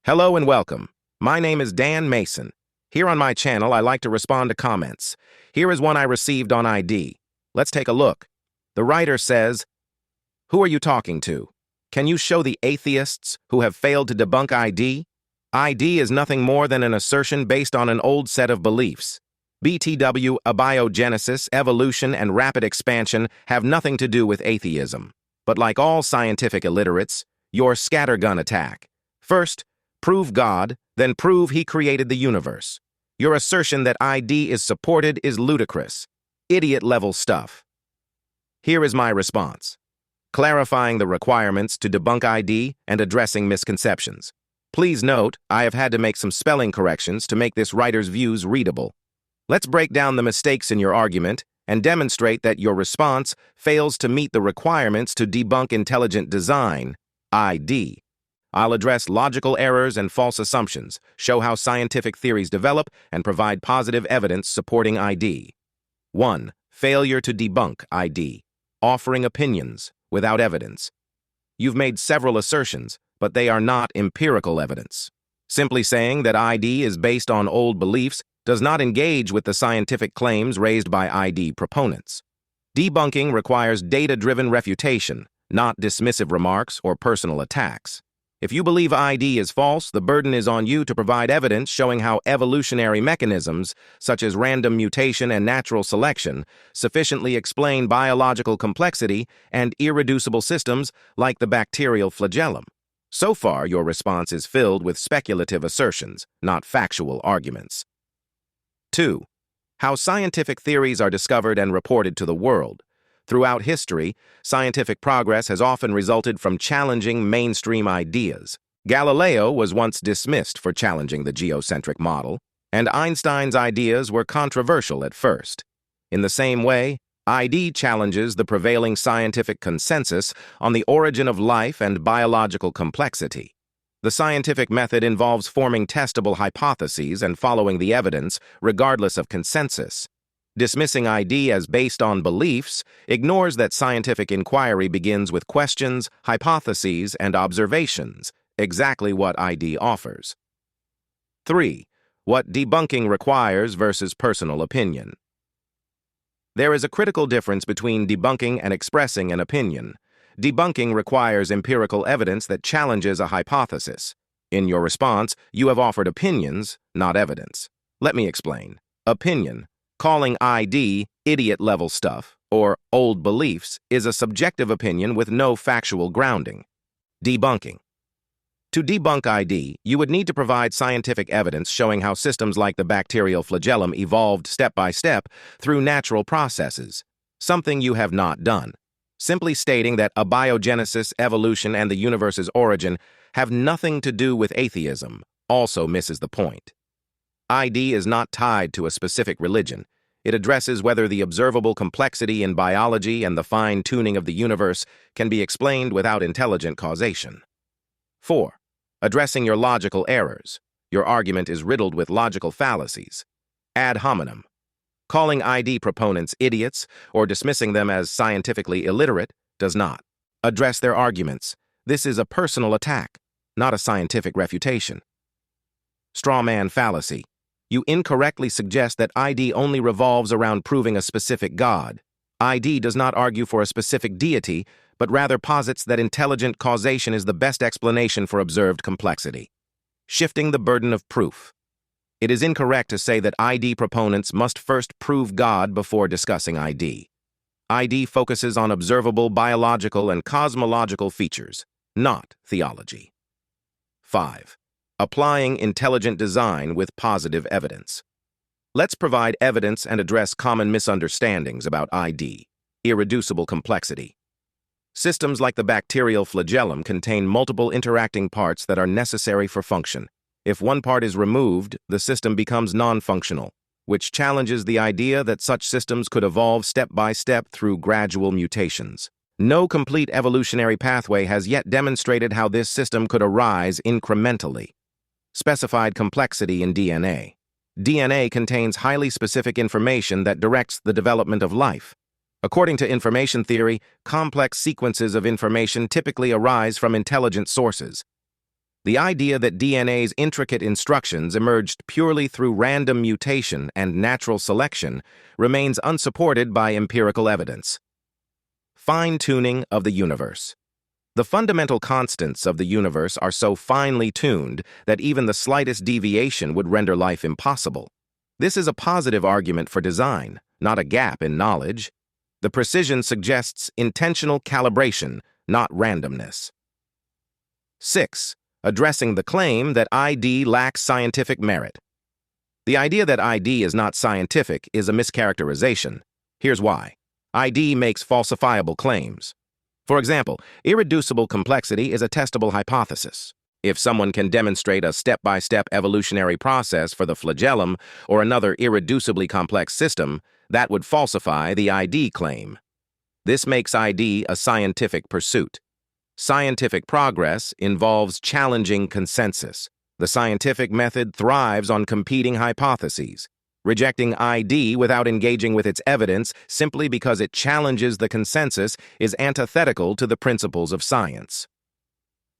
Hello and welcome. My name is Dan Mason. Here on my channel, I like to respond to comments. Here is one I received on ID. Let's take a look. The writer says, "Who are you talking to? Can you show the atheists who have failed to debunk ID? ID is nothing more than an assertion based on an old set of beliefs. BTW, abiogenesis, evolution, and rapid expansion have nothing to do with atheism. But like all scientific illiterates, your scattergun attack. First, prove God, then prove he created the universe. Your assertion that ID is supported is ludicrous. Idiot-level stuff." Here is my response. Clarifying the requirements to debunk ID and addressing misconceptions. Please note, I have had to make some spelling corrections to make this writer's views readable. Let's break down the mistakes in your argument and demonstrate that your response fails to meet the requirements to debunk intelligent design, ID. I'll address logical errors and false assumptions, show how scientific theories develop, and provide positive evidence supporting ID. 1. Failure to debunk ID. Offering opinions without evidence. You've made several assertions, but they are not empirical evidence. Simply saying that ID is based on old beliefs does not engage with the scientific claims raised by ID proponents. Debunking requires data-driven refutation, not dismissive remarks or personal attacks. If you believe ID is false, the burden is on you to provide evidence showing how evolutionary mechanisms, such as random mutation and natural selection, sufficiently explain biological complexity and irreducible systems like the bacterial flagellum. So far, your response is filled with speculative assertions, not factual arguments. 2. How scientific theories are discovered and reported to the world. Throughout history, scientific progress has often resulted from challenging mainstream ideas. Galileo was once dismissed for challenging the geocentric model, and Einstein's ideas were controversial at first. In the same way, ID challenges the prevailing scientific consensus on the origin of life and biological complexity. The scientific method involves forming testable hypotheses and following the evidence, regardless of consensus. Dismissing ID as based on beliefs ignores that scientific inquiry begins with questions, hypotheses, and observations, exactly what ID offers. 3. What debunking requires versus personal opinion. There is a critical difference between debunking and expressing an opinion. Debunking requires empirical evidence that challenges a hypothesis. In your response, you have offered opinions, not evidence. Let me explain. Opinion. Calling ID idiot-level stuff, or old beliefs, is a subjective opinion with no factual grounding. Debunking. To debunk ID, you would need to provide scientific evidence showing how systems like the bacterial flagellum evolved step by step through natural processes, something you have not done. Simply stating that abiogenesis, evolution, and the universe's origin have nothing to do with atheism also misses the point. ID is not tied to a specific religion. It addresses whether the observable complexity in biology and the fine-tuning of the universe can be explained without intelligent causation. 4. Addressing your logical errors. Your argument is riddled with logical fallacies. Ad hominem. Calling ID proponents idiots or dismissing them as scientifically illiterate does not address their arguments. This is a personal attack, not a scientific refutation. Strawman fallacy. You incorrectly suggest that ID only revolves around proving a specific God. ID does not argue for a specific deity, but rather posits that intelligent causation is the best explanation for observed complexity. Shifting the burden of proof. It is incorrect to say that ID proponents must first prove God before discussing ID. ID focuses on observable biological and cosmological features, not theology. 5. Applying intelligent design with positive evidence. Let's provide evidence and address common misunderstandings about ID, irreducible complexity. Systems like the bacterial flagellum contain multiple interacting parts that are necessary for function. If one part is removed, the system becomes non-functional, which challenges the idea that such systems could evolve step by step through gradual mutations. No complete evolutionary pathway has yet demonstrated how this system could arise incrementally. Specified complexity in DNA. DNA contains highly specific information that directs the development of life. According to information theory, complex sequences of information typically arise from intelligent sources. The idea that DNA's intricate instructions emerged purely through random mutation and natural selection remains unsupported by empirical evidence. Fine-tuning of the universe. The fundamental constants of the universe are so finely tuned that even the slightest deviation would render life impossible. This is a positive argument for design, not a gap in knowledge. The precision suggests intentional calibration, not randomness. 6. Addressing the claim that ID lacks scientific merit. The idea that ID is not scientific is a mischaracterization. Here's why. ID makes falsifiable claims. For example, irreducible complexity is a testable hypothesis. If someone can demonstrate a step-by-step evolutionary process for the flagellum or another irreducibly complex system, that would falsify the ID claim. This makes ID a scientific pursuit. Scientific progress involves challenging consensus. The scientific method thrives on competing hypotheses. Rejecting ID without engaging with its evidence simply because it challenges the consensus is antithetical to the principles of science.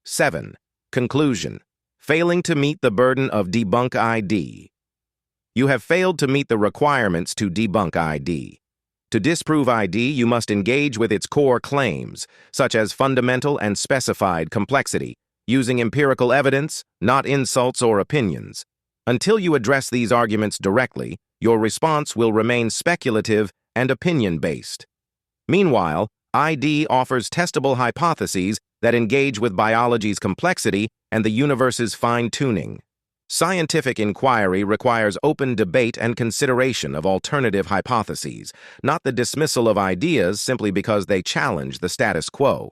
7. Conclusion. Failing to meet the burden of debunk ID. You have failed to meet the requirements to debunk ID. To disprove ID, you must engage with its core claims, such as fundamental and specified complexity, using empirical evidence, not insults or opinions. Until you address these arguments directly, your response will remain speculative and opinion-based. Meanwhile, ID offers testable hypotheses that engage with biology's complexity and the universe's fine-tuning. Scientific inquiry requires open debate and consideration of alternative hypotheses, not the dismissal of ideas simply because they challenge the status quo.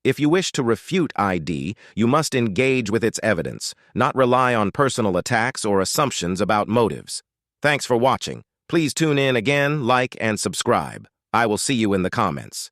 If you wish to refute ID, you must engage with its evidence, not rely on personal attacks or assumptions about motives. Thanks for watching. Please tune in again, like, and subscribe. I will see you in the comments.